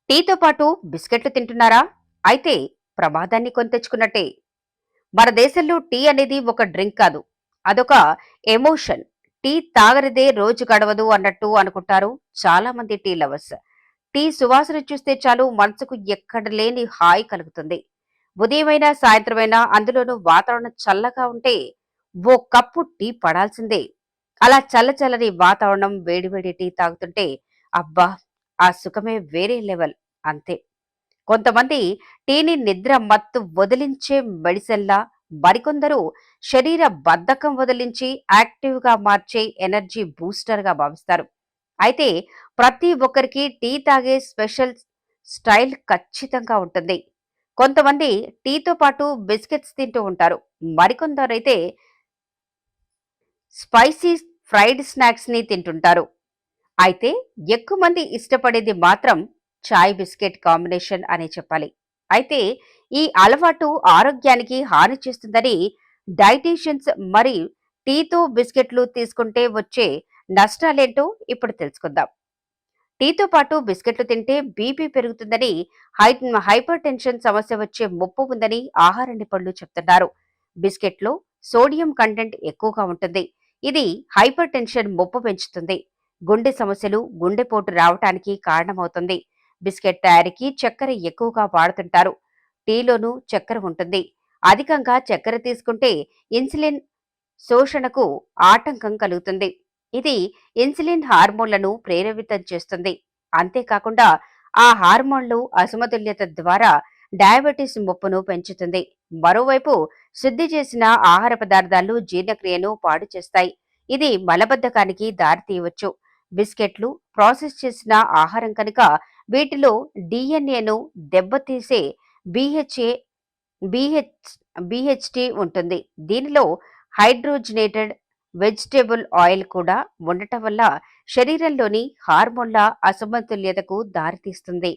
టీతో పాటు బిస్కెట్లు తింటున్నారా? అయితే ప్రమాదాన్ని కొని తెచ్చుకున్నట్టే. మన దేశంలో టీ అనేది ఒక డ్రింక్ కాదు. అదొక ఎమోషన్. టీ తాగనిదే రోజు గడవదు అన్నట్టు అనుకుంటారు చాలా మంది టీ లవర్స్. టీ సువాసన చూస్తే చాలు మనసుకు ఎక్కడ లేని హాయి కలుగుతుంది. ఉదయమైనా సాయంత్రమైనా అందులోనూ వాతావరణం చల్లగా ఉంటే ఓ కప్పు టీ పడాల్సిందే. అలా చల్లచల్లని వాతావరణం వేడివేడి టీ తాగుతుంటే అబ్బా! ఆ సుఖమే వేరే లెవెల్ అంతే. కొంతమంది టీని నిద్ర మత్తు వదిలించే మెడిసిన్‌లా, మరికొందరు శరీర బద్ధకం వదిలించి యాక్టివ్‌గా మార్చే ఎనర్జీ బూస్టర్‌గా భావిస్తారు. అయితే ప్రతి ఒక్కరికి టీ తాగే స్పెషల్ స్టైల్ ఖచ్చితంగా ఉంటుంది. కొంతమంది టీతో పాటు బిస్కెట్స్ తింటూ ఉంటారు. మరికొందరైతే స్పైసీ ఫ్రైడ్ స్నాక్స్‌ని తింటుంటారు. అయితే ఎక్కువ మంది ఇష్టపడేది మాత్రం చాయ్ బిస్కెట్ కాంబినేషన్ అనే చెప్పాలి. అయితే ఈ అలవాటు ఆరోగ్యానికి హాని చేస్తుందని డైటీషియన్స్ మరి టీతో బిస్కెట్లు తీసుకుంటే వచ్చే నష్టాలేంటో ఇప్పుడు తెలుసుకుందాం. టీతో పాటు బిస్కెట్లు తింటే బీపీ పెరుగుతుందని, హై హైపర్ టెన్షన్ సమస్య వచ్చే ముప్పు ఉందని ఆహార నిపుణులు చెప్తున్నారు. బిస్కెట్లో సోడియం కంటెంట్ ఎక్కువగా ఉంటుంది. ఇది హైపర్ టెన్షన్ ముప్పు పెంచుతుంది. గుండె సమస్యలు, గుండెపోటు రావటానికి కారణమవుతుంది. బిస్కెట్ తయారీకి చక్కెర ఎక్కువగా వాడుతుంటారు. టీలోనూ చక్కెర ఉంటుంది. అధికంగా చక్కెర తీసుకుంటే ఇన్సులిన్ శోషణకు ఆటంకం కలుగుతుంది. ఇది ఇన్సులిన్ హార్మోన్లను ప్రేరేపితం చేస్తుంది. అంతేకాకుండా ఆ హార్మోన్లు అసమతుల్యత ద్వారా డయాబెటిస్ ముప్పును పెంచుతుంది. మరోవైపు శుద్ధి చేసిన ఆహార పదార్థాలు జీర్ణక్రియను పాడు చేస్తాయి. ఇది మలబద్ధకానికి దారితీయవచ్చు. బిస్కెట్లు ప్రాసెస్ చేసిన ఆహారం కనుక వీటిలో డిఎన్ఏను దెబ్బతీసే బిహెచ్ఏ బిహెచ్ బిహెచ్టి ఉంటుంది. దీనిలో హైడ్రోజనేటెడ్ వెజిటేబుల్ ఆయిల్ కూడా ఉండటం వల్ల శరీరంలోని హార్మోన్ల అసమతుల్యతకు దారితీస్తుంది.